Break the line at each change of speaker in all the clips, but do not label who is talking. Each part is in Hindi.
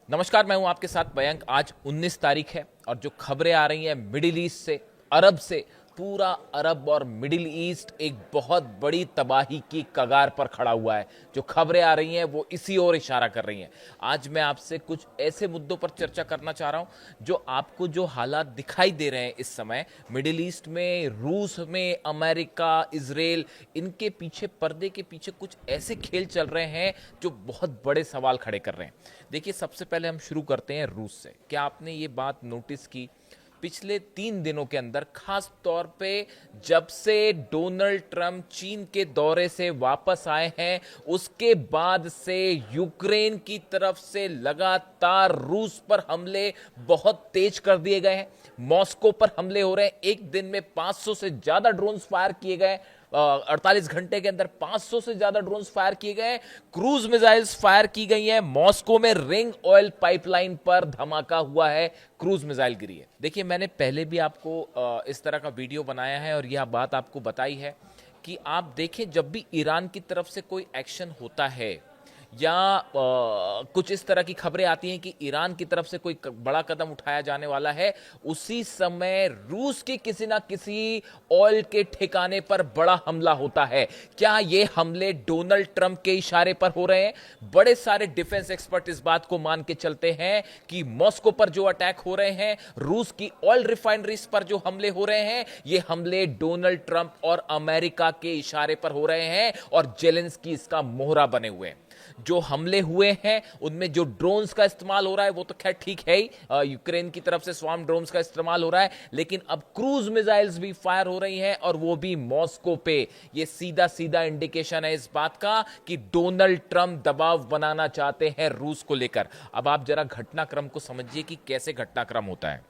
नमस्कार, मैं हूं आपके साथ मयंक। आज 19 तारीख है और जो खबरें आ रही हैं मिडिल ईस्ट से, अरब से, पूरा अरब और मिडिल ईस्ट एक बहुत बड़ी तबाही की कगार पर खड़ा हुआ है। जो खबरें आ रही हैं वो इसी ओर इशारा कर रही हैं। आज मैं आपसे कुछ ऐसे मुद्दों पर चर्चा करना चाह रहा हूं जो आपको जो हालात दिखाई दे रहे हैं इस समय मिडिल ईस्ट में, रूस में, अमेरिका, इजराइल, इनके पीछे, पर्दे के पीछे कुछ ऐसे खेल चल रहे हैं जो बहुत बड़े सवाल खड़े कर रहे हैं। देखिए, सबसे पहले हम शुरू करते हैं रूस से। क्या आपने ये बात नोटिस की? पिछले 3 दिनों के अंदर, खास तौर पे जब से डोनाल्ड ट्रंप चीन के दौरे से वापस आए हैं, उसके बाद से यूक्रेन की तरफ से लगातार रूस पर हमले बहुत तेज कर दिए गए हैं। मॉस्को पर हमले हो रहे हैं। एक दिन में 500 से ज्यादा ड्रोन्स फायर किए गए। 48 घंटे के अंदर 500 से ज्यादा ड्रोन्स फायर किए गए। क्रूज मिसाइल्स फायर की गई हैं। मॉस्को में रिंग ऑयल पाइपलाइन पर धमाका हुआ है, क्रूज मिसाइल गिरी है। देखिए, मैंने पहले भी आपको इस तरह का वीडियो बनाया है और यह बात आपको बताई है कि आप देखें, जब भी ईरान की तरफ से कोई एक्शन होता है या कुछ इस तरह की खबरें आती हैं कि ईरान की तरफ से कोई बड़ा कदम उठाया जाने वाला है, उसी समय रूस की किसी ना किसी ऑयल के ठिकाने पर बड़ा हमला होता है। क्या ये हमले डोनाल्ड ट्रंप के इशारे पर हो रहे हैं? बड़े सारे डिफेंस एक्सपर्ट इस बात को मान के चलते हैं कि मॉस्को पर जो अटैक हो रहे हैं, रूस की ऑयल रिफाइनरीज पर जो हमले हो रहे हैं, ये हमले डोनाल्ड ट्रंप और अमेरिका के इशारे पर हो रहे हैं और जेलेंस्की इसका मोहरा बने हुए हैं। जो हमले हुए हैं उनमें जो ड्रोन्स का इस्तेमाल हो रहा है वो तो खैर ठीक है ही, यूक्रेन की तरफ से स्वार्म ड्रोन्स का इस्तेमाल हो रहा है, लेकिन अब क्रूज मिसाइल्स भी फायर हो रही हैं और वो भी मॉस्को पे। ये सीधा सीधा इंडिकेशन है इस बात का कि डोनाल्ड ट्रंप दबाव बनाना चाहते हैं रूस को लेकर। अब आप जरा घटनाक्रम को समझिए कि कैसे घटनाक्रम होता है।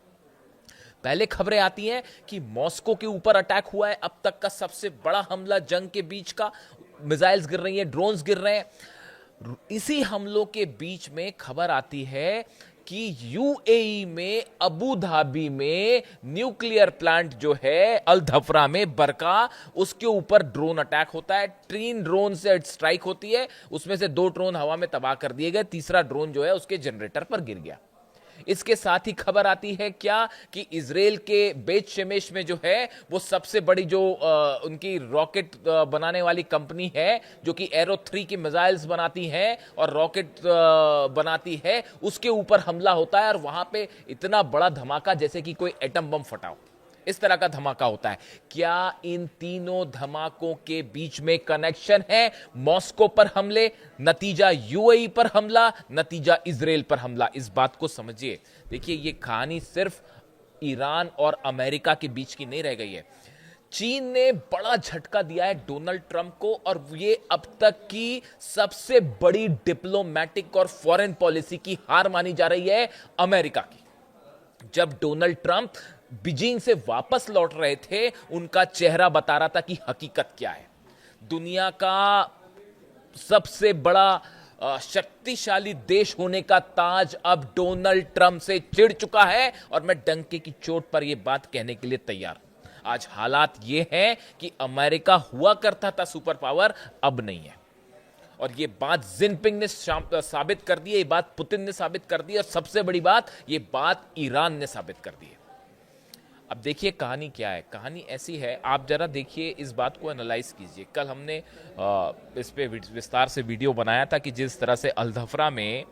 पहले खबरें आती हैं कि मॉस्को के ऊपर अटैक हुआ है, अब तक का सबसे बड़ा हमला जंग के बीच का। मिसाइल्स गिर रही हैं, ड्रोन्स गिर रहे हैं। इसी हमलों के बीच में खबर आती है कि यूएई में, अबू धाबी में न्यूक्लियर प्लांट जो है अल धफरा में, बरका, उसके ऊपर ड्रोन अटैक होता है। 3 ड्रोन से स्ट्राइक होती है, उसमें से 2 ड्रोन हवा में तबाह कर दिए गए, तीसरा ड्रोन जो है उसके जनरेटर पर गिर गया। इसके साथ ही खबर आती है क्या कि इजराइल के बेत शेमेश में जो है वो सबसे बड़ी जो उनकी रॉकेट बनाने वाली कंपनी है, जो कि एरो 3 की मिसाइल्स बनाती है और रॉकेट बनाती है, उसके ऊपर हमला होता है और वहां पे इतना बड़ा धमाका जैसे कि कोई एटम बम फटा हो, इस तरह का धमाका होता है। क्या इन तीनों धमाकों के बीच में कनेक्शन है? मॉस्को पर हमले, नतीजा यूएई पर हमला, नतीजा इजराइल पर हमला। इस बात को समझिए। देखिए, ये कहानी सिर्फ ईरान और अमेरिका के बीच की नहीं रह गई है। चीन ने बड़ा झटका दिया है डोनाल्ड ट्रंप को और ये अब तक की सबसे बड़ी डिप्लोमैटिक और फॉरेन पॉलिसी की हार मानी जा रही है अमेरिका की। जब डोनाल्ड ट्रंप बीजिंग से वापस लौट रहे थे, उनका चेहरा बता रहा था कि हकीकत क्या है। दुनिया का सबसे बड़ा शक्तिशाली देश होने का ताज अब डोनाल्ड ट्रंप से चिढ़ चुका है और मैं डंके की चोट पर यह बात कहने के लिए तैयार हूं। आज हालात यह हैं कि अमेरिका हुआ करता था सुपर पावर, अब नहीं है। और ये बात जिनपिंग ने साबित कर दी है, ये बात पुतिन ने साबित कर दी है, और सबसे बड़ी बात, ये बात ईरान ने साबित कर दी है। अब देखिए कहानी क्या है। कहानी ऐसी है, आप जरा देखिए, इस बात को एनालाइज कीजिए। कल हमने इस पे विस्तार से वीडियो बनाया था कि जिस तरह से अल धफरा में,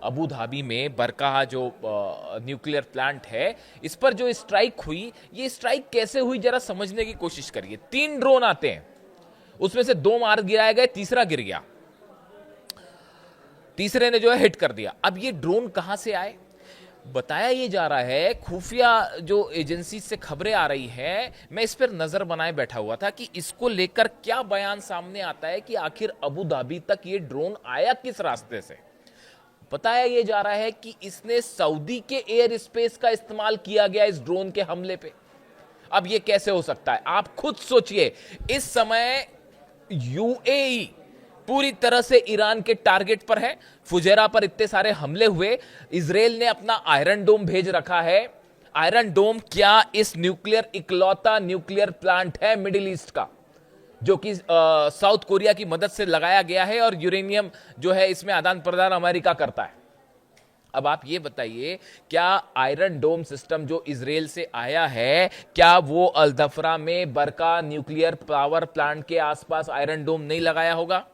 अबू धाबी में बरका जो न्यूक्लियर प्लांट है, इस पर जो स्ट्राइक हुई, ये स्ट्राइक कैसे हुई जरा समझने की कोशिश करिए। 3 ड्रोन आते हैं, उसमें से 2 मार गिराए गए, तीसरा गिर गया, तीसरे ने जो है हिट कर दिया। अब ये ड्रोन कहां से आए? बताया ये जा रहा है, खुफिया जो एजेंसी से खबरें आ रही हैं, मैं इस पर नजर बनाए बैठा हुआ था कि इसको लेकर क्या बयान सामने आता है कि आखिर अबू धाबी तक ये ड्रोन आया किस रास्ते से। बताया ये जा रहा है कि इसने सऊदी के एयर स्पेस का इस्तेमाल किया गया इस ड्रोन के हमले पे। अब ये कैसे हो सकता है? आप खुद सोचिए। इस समय यूएई पूरी तरह से ईरान के टारगेट पर है। फुजेरा पर इतने सारे हमले हुए, इजराइल ने अपना आयरन डोम भेज रखा है। आयरन डोम क्या इस न्यूक्लियर, इकलौता न्यूक्लियर प्लांट है मिडिल ईस्ट का जो कि साउथ कोरिया की मदद से लगाया गया है और यूरेनियम जो है इसमें आदान प्रदान अमेरिका करता है। अब आप ये बताइए, क्या आयरन डोम सिस्टम जो इजराइल से आया है, क्या वो अल-दफरा में बरका न्यूक्लियर पावर प्लांट के आसपास आयरन डोम नहीं लगाया होगा?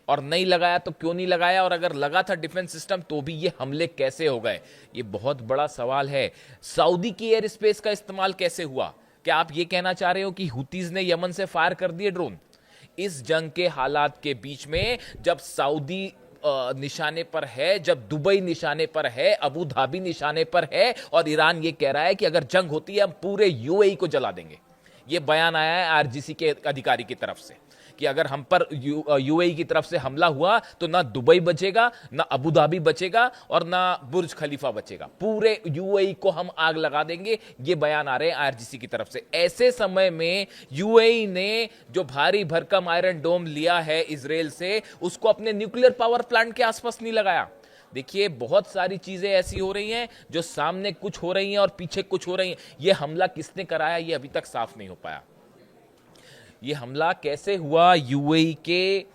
और नहीं लगाया तो क्यों नहीं लगाया? और अगर लगा था डिफेंस सिस्टम तो भी ये हमले कैसे हो गए? ये बहुत बड़ा सवाल है। सऊदी की एयर स्पेस का इस्तेमाल कैसे हुआ? क्या आप ये कहना चाह रहे हो कि हुतीज ने यमन से फायर कर दिए ड्रोन? इस जंग के हालात के बीच में जब सऊदी निशाने पर है, जब दुबई निशाने पर है, अबू धाबी निशाने पर है, और ईरान ये कह रहा है कि अगर जंग होती है हम पूरे यूएई को जला देंगे। ये बयान आया है आरजीसी के अधिकारी की तरफ से कि अगर हम पर यूएई की तरफ से हमला हुआ तो ना दुबई बचेगा, ना अबू धाबी बचेगा, और ना बुर्ज खलीफा बचेगा, पूरे यूएई को हम आग लगा देंगे। ये बयान आ रहे हैं आरजीसी की तरफ से। ऐसे समय में यूएई ने जो भारी भरकम आयरन डोम लिया है इजराइल से, उसको अपने न्यूक्लियर पावर प्लांट के आसपास नहीं लगाया। देखिए, बहुत सारी चीजें ऐसी हो रही हैं जो सामने कुछ हो रही हैं और पीछे कुछ हो रही हैं। यह हमला किसने कराया ये अभी तक साफ नहीं हो पाया। ये हमला कैसे हुआ यूएई के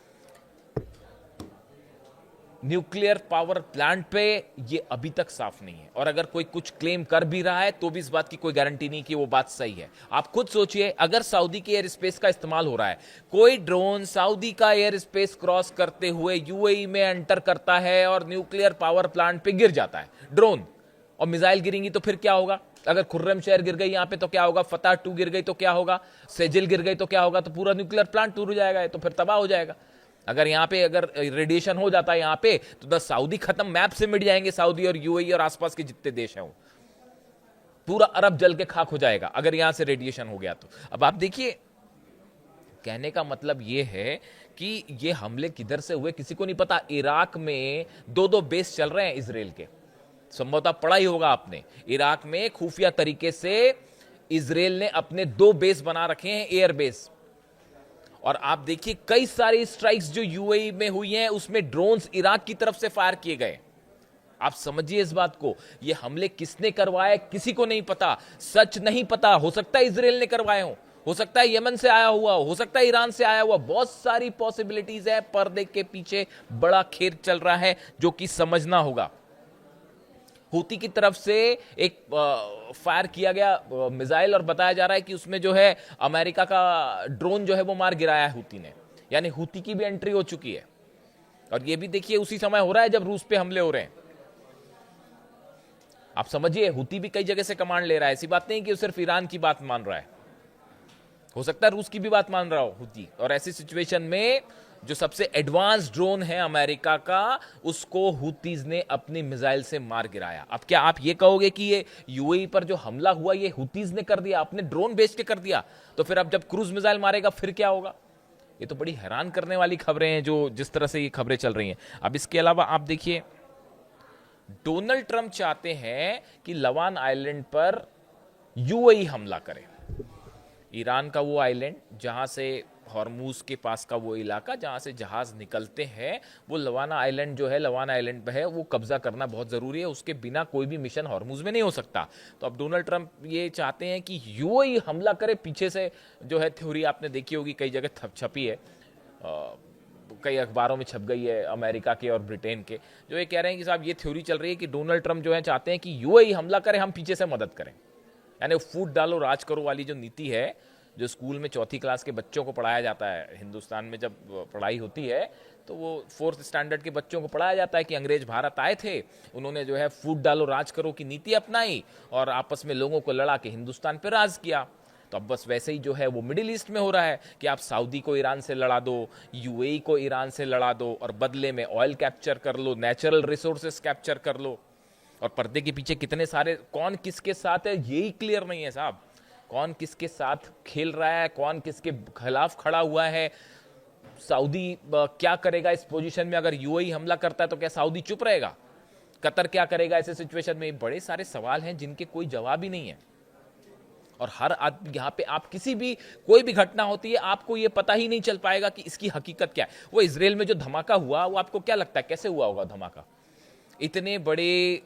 न्यूक्लियर पावर प्लांट पे, ये अभी तक साफ नहीं है। और अगर कोई कुछ क्लेम कर भी रहा है तो भी इस बात की कोई गारंटी नहीं कि वो बात सही है। आप खुद सोचिए, अगर सऊदी के एयर स्पेस का इस्तेमाल हो रहा है, कोई ड्रोन सऊदी का एयर स्पेस क्रॉस करते हुए यूएई में एंटर करता है और न्यूक्लियर पावर प्लांट पे गिर जाता है ड्रोन, और मिसाइल गिरेंगी तो फिर क्या होगा? अगर खुर्रम शहर गिर गई यहां पे तो क्या होगा? फतह 2 गिर गई तो क्या होगा? सेजिल गिर गई तो क्या होगा? तो पूरा न्यूक्लियर प्लांट टूट जाएगा, तो फिर तबाह हो जाएगा। अगर यहां पे अगर रेडिएशन हो जाता है यहां पे, तो बस सऊदी खत्म, मैप से मिट जाएंगे सऊदी और यूएई और आसपास के जितने देश हैं वो। पूरा अरब जल के खाक हो जाएगा अगर यहां से रेडिएशन हो गया तो। अब आप देखिए, कहने का मतलब यह है कि ये हमले किधर से हुए किसी को नहीं पता। इराक में 2-2 बेस चल रहे हैं इजराइल के, संभवतः पढ़ा ही होगा आपने। इराक में खुफिया तरीके से इजराइल ने अपने 2 बेस बना रखे हैं, एयर बेस। और आप देखिए, कई सारी स्ट्राइक्स जो यूएई में हुई हैं उसमें ड्रोन्स इराक की तरफ से फायर किए गए। आप समझिए इस बात को। ये हमले किसने करवाए किसी को नहीं पता, सच नहीं पता। हो सकता है इजराइल ने करवाए हो सकता है यमन से आया हुआ हो सकता है ईरान से आया हुआ, बहुत सारी पॉसिबिलिटीज है। पर्दे के पीछे बड़ा खेल चल रहा है जो कि समझना होगा। हूती की तरफ से एक फायर किया गया मिसाइल, और बताया जा रहा है कि उसमें जो है अमेरिका का ड्रोन जो है वो मार गिराया है हूती ने। यानी हूती की भी एंट्री हो चुकी है। और ये भी देखिए उसी समय हो रहा है जब रूस पे हमले हो रहे हैं। आप समझिए, हूती भी कई जगह से कमांड ले रहा है। ऐसी बात नहीं कि वो सिर्फ ईरान की बात मान रहा है, हो सकता है रूस की भी बात मान रहा हो हूती। और ऐसी सिचुएशन में जो सबसे एडवांस ड्रोन है अमेरिका का, उसको हूतीज ने अपनी मिसाइल से मार गिराया। अब क्या आप ये कहोगे कि ये यूएई पर जो हमला हुआ ये हूतीज ने कर दिया, अपने ड्रोन बेच के कर दिया? तो फिर अब जब क्रूज मिसाइल मारेगा फिर क्या होगा? ये तो बड़ी हैरान करने वाली खबरें हैं जो जिस तरह से ये खबरें चल रही हैं। अब इसके अलावा आप देखिए, डोनाल्ड ट्रंप चाहते हैं कि लवान आइलैंड पर यूएई हमला करे। ईरान का वो आइलैंड जहां से हॉर्मूज के पास का वो इलाका जहां से जहाज निकलते हैं, वो लवाना आइलैंड जो है, लवाना आइलैंड पे है, वो कब्जा करना बहुत जरूरी है। उसके बिना कोई भी मिशन हॉर्मूज में नहीं हो सकता। तो अब डोनाल्ड ट्रंप ये चाहते हैं कि यूएई हमला करे पीछे से। जो है थ्योरी आपने देखी होगी, कई जगह छपी है, कई अखबारों में छप गई है अमेरिका के और ब्रिटेन के, जो ये कह रहे हैं कि साहब ये थ्योरी चल रही है कि डोनाल्ड ट्रंप जो है चाहते हैं कि यूएई हमला करे, हम पीछे से मदद करें। यानी फूट डालो राज करो वाली जो नीति है, जो स्कूल में 4th क्लास के बच्चों को पढ़ाया जाता है, हिंदुस्तान में जब पढ़ाई होती है तो वो 4th स्टैंडर्ड के बच्चों को पढ़ाया जाता है कि अंग्रेज भारत आए थे, उन्होंने जो है फूट डालो राज करो की नीति अपनाई और आपस में लोगों को लड़ा के हिंदुस्तान पर राज किया। तो अब बस वैसे ही जो है वो मिडिल ईस्ट में हो रहा है कि आप सऊदी को ईरान से लड़ा दो, यूएई को ईरान से लड़ा दो, और बदले में ऑयल कैप्चर कर लो, नेचुरल रिसोर्सेस कैप्चर कर लो। और पर्दे के पीछे कितने सारे, कौन किसके साथ है यही क्लियर नहीं है साहब। कौन किसके साथ खेल रहा है, कौन किसके खिलाफ खड़ा हुआ है। सऊदी क्या करेगा इस पोजीशन में? अगर यूएई हमला करता है तो क्या सऊदी चुप रहेगा? कतर क्या करेगा ऐसे सिचुएशन में? बड़े सारे सवाल हैं जिनके कोई जवाब ही नहीं है। और हर आदमी यहाँ पे, आप किसी भी कोई भी घटना होती है आपको ये पता ही नहीं चल पाएगा कि इसकी हकीकत क्या है। वो इजराइल में जो धमाका हुआ वो आपको क्या लगता है कैसे हुआ होगा धमाका? इतने बड़े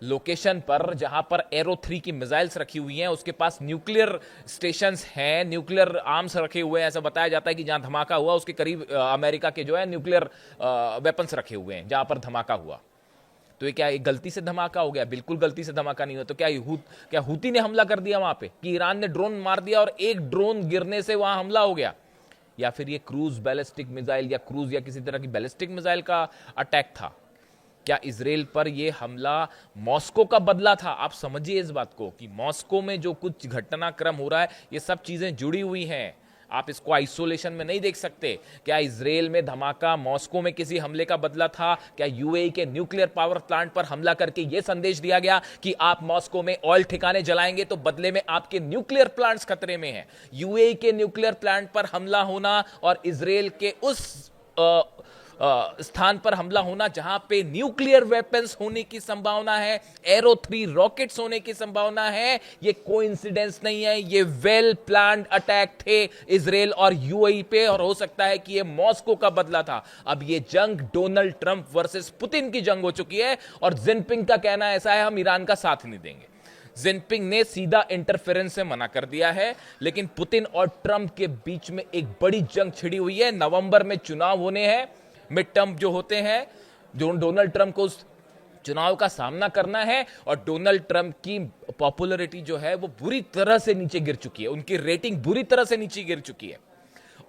लोकेशन पर जहां पर एरो 3 की मिसाइल्स रखी हुई हैं, उसके पास न्यूक्लियर स्टेशंस हैं, न्यूक्लियर आर्म्स रखे हुए हैं। ऐसा बताया जाता है कि जहां धमाका हुआ उसके करीब अमेरिका के जो है न्यूक्लियर वेपन्स रखे हुए हैं जहां पर धमाका हुआ। तो ये क्या एक गलती से धमाका हो गया? बिल्कुल गलती से धमाका नहीं हुआ। तो क्या हूती ने हमला कर दिया वहां पे, कि ईरान ने ड्रोन मार दिया और एक ड्रोन गिरने से वहां हमला हो गया? या फिर ये क्रूज बैलिस्टिक मिसाइल या क्रूज या किसी तरह की बैलिस्टिक मिसाइल का अटैक था? क्या इजराइल पर यह हमला मॉस्को का बदला था? आप समझिए इस बात को कि मॉस्को में जो कुछ घटनाक्रम हो रहा है, ये सब चीजें जुड़ी हुई हैं। आप इसको आइसोलेशन में नहीं देख सकते। क्या इजराइल में धमाका मॉस्को में किसी हमले का बदला था? क्या यूएई के न्यूक्लियर पावर प्लांट पर हमला करके यह संदेश दिया गया कि आप मॉस्को में ऑयल ठिकाने जलाएंगे तो बदले में आपके न्यूक्लियर प्लांट्स खतरे में हैं? यूएई के न्यूक्लियर प्लांट पर हमला होना और इजराइल के उस स्थान पर हमला होना जहां पे न्यूक्लियर वेपन्स होने की संभावना है, एरो 3 रॉकेट्स होने की संभावना है, ये कोइंसिडेंस नहीं है, ये वेल प्लान्ड अटैक थे इजराइल और यूएई पे, और हो सकता है कि ये मॉस्को का बदला था। अब ये जंग डोनाल्ड ट्रंप वर्सेस पुतिन की जंग हो चुकी है, और जिनपिंग का कहना ऐसा है हम ईरान का साथ नहीं देंगे। जिनपिंग ने सीधा इंटरफेरेंस से मना कर दिया है, लेकिन पुतिन और ट्रंप के बीच में एक बड़ी जंग छिड़ी हुई है। नवंबर में चुनाव होने हैं, मिड टर्म जो होते हैं, जो डोनाल्ड ट्रंप को उस चुनाव का सामना करना है, और डोनाल्ड ट्रंप की पॉपुलैरिटी जो है वो बुरी तरह से नीचे गिर चुकी है, उनकी रेटिंग बुरी तरह से नीचे गिर चुकी है,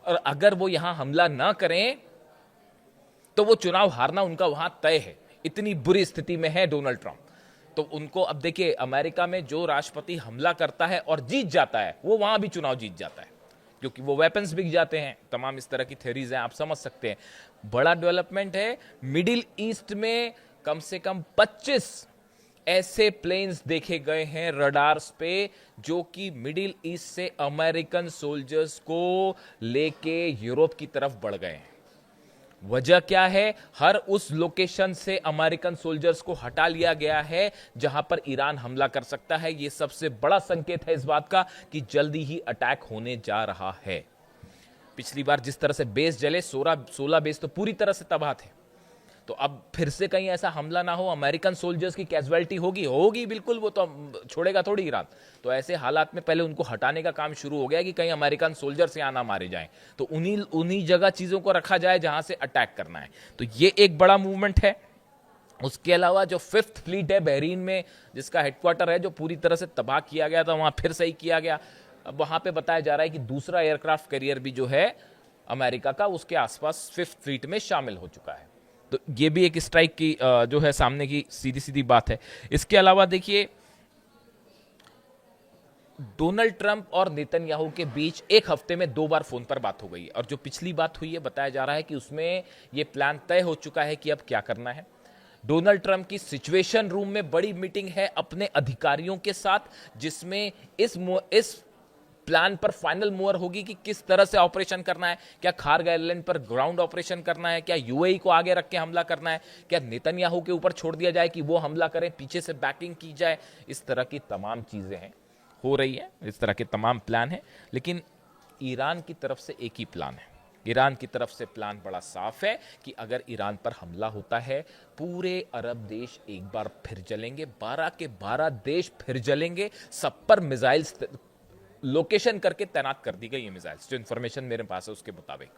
और अगर वो यहां हमला ना करें तो वो चुनाव हारना उनका वहां तय है। इतनी बुरी स्थिति में है डोनाल्ड ट्रंप। तो उनको अब देखिए, अमेरिका में जो राष्ट्रपति हमला करता है और जीत जाता है, वो वहां भी चुनाव जीत जाता है, क्योंकि वो वेपन्स बिक जाते हैं। तमाम इस तरह की थ्योरीज हैं, आप समझ सकते हैं। बड़ा डेवलपमेंट है मिडिल ईस्ट में, कम से कम 25 ऐसे प्लेन्स देखे गए हैं रडार्स पे जो कि मिडिल ईस्ट से अमेरिकन सोल्जर्स को लेके यूरोप की तरफ बढ़ गए हैं। वजह क्या है? हर उस लोकेशन से अमेरिकन सोल्जर्स को हटा लिया गया है जहां पर ईरान हमला कर सकता है। यह सबसे बड़ा संकेत है इस बात का कि जल्दी ही अटैक होने जा रहा है। पिछली बार जिस तरह से बेस जले, 16 बेस तो पूरी तरह से तबाह थे, तो अब फिर से कहीं ऐसा हमला ना हो, अमेरिकन सोल्जर्स की कैजुअलिटी होगी बिल्कुल, वो तो छोड़ेगा थोड़ी ईरान। तो ऐसे हालात में पहले उनको हटाने का काम शुरू हो गया कि कहीं अमेरिकन सोल्जर्स यहां ना मारे जाएं, तो उन्हीं जगह चीजों को रखा जाए जहां से अटैक करना है। तो ये एक बड़ा मूवमेंट है। उसके अलावा जो 5th फ्लीट है बहरीन में, जिसका हेडक्वार्टर है, जो पूरी तरह से तबाह किया गया था, वहां फिर सही किया गया। अब वहां पे बताया जा रहा है कि दूसरा एयरक्राफ्ट कैरियर भी जो है अमेरिका का, उसके आसपास 5th फ्लीट में शामिल हो चुका है। तो ये भी एक स्ट्राइक की जो है सामने की सीधी सीधी बात है। इसके अलावा देखिए, डोनाल्ड ट्रंप और नेतन्याहू के बीच एक हफ्ते में 2 बार फोन पर बात हो गई है, और जो पिछली बात हुई है, बताया जा रहा है कि उसमें यह प्लान तय हो चुका है कि अब क्या करना है। डोनाल्ड ट्रंप की सिचुएशन रूम में बड़ी मीटिंग है अपने अधिकारियों के साथ, जिसमें इस प्लान पर फाइनल मूवर होगी कि किस तरह से ऑपरेशन करना है। क्या खार्ग आइलैंड पर ग्राउंड ऑपरेशन करना है? क्या यूएई को आगे रख के हमला करना है? क्या नेतन्याहू के ऊपर छोड़ दिया जाए कि वो हमला करें, पीछे से बैकिंग की जाए? इस तरह की तमाम चीजें हैं, हो रही है, इस तरह के तमाम प्लान हैं। लेकिन ईरान की तरफ से एक ही प्लान है। ईरान की तरफ से प्लान बड़ा साफ है कि अगर ईरान पर हमला होता है, पूरे अरब देश एक बार फिर जलेंगे, 12 के 12 देश फिर जलेंगे। सब पर मिसाइल्स लोकेशन करके तैनात कर दी गई है। मिसाइल्स, जो इंफॉर्मेशन मेरे पास है उसके मुताबिक,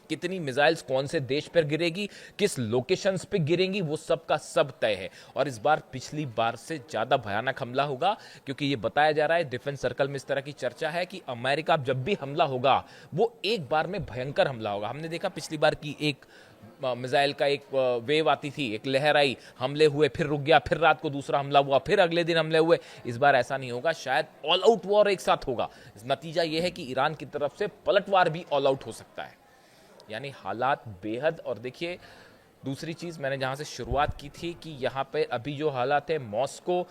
कितनी मिसाइल्स कौन से देश पर गिरेगी, किस लोकेशंस पे गिरेंगी, वो सब का सब तय है। और इस बार पिछली बार से ज्यादा भयानक हमला होगा, क्योंकि ये बताया जा रहा है, डिफेंस सर्कल में इस तरह की चर्चा है कि अमेरिका जब भी हमला होगा वो एक बार में भयंकर हमला होगा। हमने देखा पिछली बार की एक मिसाइल का एक वेव आती थी, एक लहर आई, हमले हुए, फिर रुक गया, फिर रात को दूसरा हमला हुआ, फिर अगले दिन हमले हुए। इस बार ऐसा नहीं होगा, शायद ऑल आउट वॉर एक साथ होगा। नतीजा यह है कि ईरान की तरफ से पलटवार भी ऑल आउट हो सकता है। यानी हालात बेहद। और देखिए, दूसरी चीज मैंने जहां से शुरुआत की थी कि यहां पे अभी जो हालात है, मॉस्को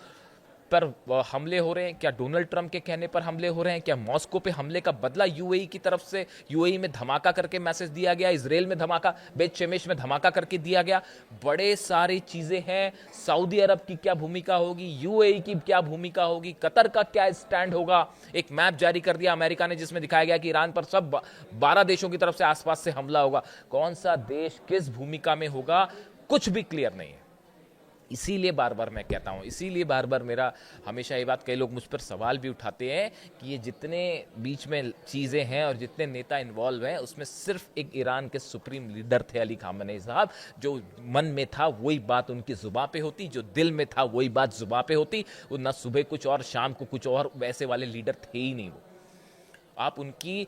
पर हमले हो रहे हैं, क्या डोनाल्ड ट्रंप के कहने पर हमले हो रहे हैं? क्या मॉस्को पे हमले का बदला यूएई की तरफ से, यूएई में धमाका करके मैसेज दिया गया, इजराइल में धमाका, बेत शेमेश में धमाका करके दिया गया? बड़े सारी चीजें हैं। सऊदी अरब की क्या भूमिका होगी, यूएई की क्या भूमिका होगी, कतर का क्या स्टैंड होगा? एक मैप जारी कर दिया अमेरिका ने, जिसमें दिखाया गया कि ईरान पर सब 12 देशों की तरफ से आसपास से हमला होगा। कौन सा देश किस भूमिका में होगा, कुछ भी क्लियर नहीं है। इसीलिए बार बार मैं कहता हूँ, इसीलिए बार बार मेरा हमेशा ये बात, कई लोग मुझ पर सवाल भी उठाते हैं कि ये जितने बीच में चीज़ें हैं और जितने नेता इन्वॉल्व हैं, उसमें सिर्फ एक ईरान के सुप्रीम लीडर थे अली खामेनी साहब। जो मन में था वही बात उनकी जुबां पे होती, जो दिल में था वही बात जुबां पे होती। वो ना सुबह कुछ और शाम को कुछ और, वैसे वाले लीडर थे ही नहीं वो। आप उनकी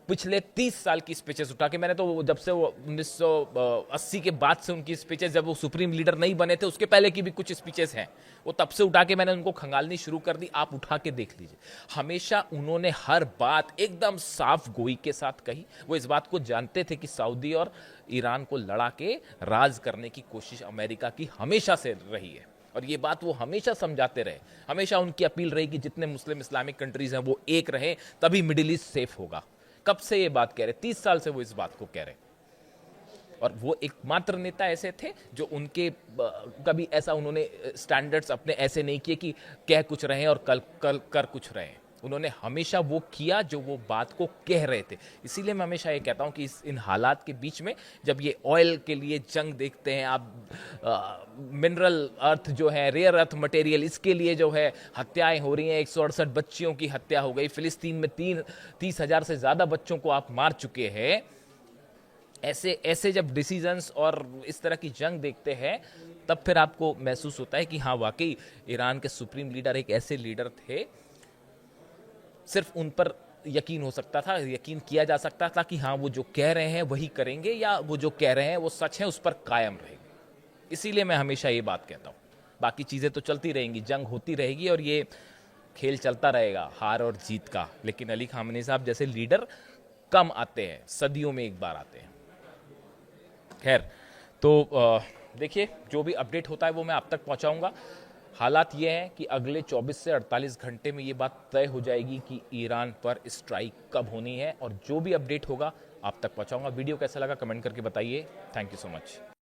पिछले 30 साल की स्पीचेस उठा के, मैंने तो जब से वो 1980 के बाद से उनकी स्पीचेस, जब वो सुप्रीम लीडर नहीं बने थे उसके पहले की भी कुछ स्पीचेस हैं, वो तब से उठा के मैंने उनको खंगालनी शुरू कर दी। आप उठा के देख लीजिए, हमेशा उन्होंने हर बात एकदम साफ गोई के साथ कही। वो इस बात को जानते थे कि सऊदी और ईरान को लड़ा के राज करने की कोशिश अमेरिका की हमेशा से रही है, और ये बात वो हमेशा समझाते रहे। हमेशा उनकी अपील रही कि जितने मुस्लिम इस्लामिक कंट्रीज हैं वो एक रहे, तभी मिडिल ईस्ट सेफ होगा। कब से ये बात कह रहे? 30 साल से वो इस बात को कह रहे। और वो एकमात्र नेता ऐसे थे जो उनके कभी ऐसा उन्होंने स्टैंडर्ड्स अपने ऐसे नहीं किए कि कह कुछ रहे और कल कर कुछ रहे। उन्होंने हमेशा वो किया जो वो बात को कह रहे थे। इसीलिए मैं हमेशा ये कहता हूँ कि इन हालात के बीच में जब ये ऑयल के लिए जंग देखते हैं आप, मिनरल अर्थ जो है, रेयर अर्थ मटेरियल, इसके लिए जो है हत्याएं हो रही हैं। 168 बच्चियों की हत्या हो गई फिलिस्तीन में, 30,000 से ज़्यादा बच्चों को आप मार चुके हैं। ऐसे जब डिसीजंस और इस तरह की जंग देखते हैं, तब फिर आपको महसूस होता है कि हाँ, वाकई ईरान के सुप्रीम लीडर एक ऐसे लीडर थे, सिर्फ उन पर यकीन हो सकता था, यकीन किया जा सकता था कि हाँ, वो जो कह रहे हैं वही करेंगे, या वो जो कह रहे हैं वो सच है, उस पर कायम रहेंगे। इसीलिए मैं हमेशा ये बात कहता हूँ। बाकी चीज़ें तो चलती रहेंगी, जंग होती रहेगी और ये खेल चलता रहेगा, हार और जीत का। लेकिन अली खामेनी साहब जैसे लीडर कम आते हैं, सदियों में एक बार आते हैं। खैर, तो देखिए, जो भी अपडेट होता है वो मैं आप तक पहुंचाऊंगा। हालात ये हैं कि अगले 24 से 48 घंटे में ये बात तय हो जाएगी कि ईरान पर स्ट्राइक कब होनी है, और जो भी अपडेट होगा आप तक पहुंचाऊंगा। वीडियो कैसा लगा कमेंट करके बताइए। Thank you so much.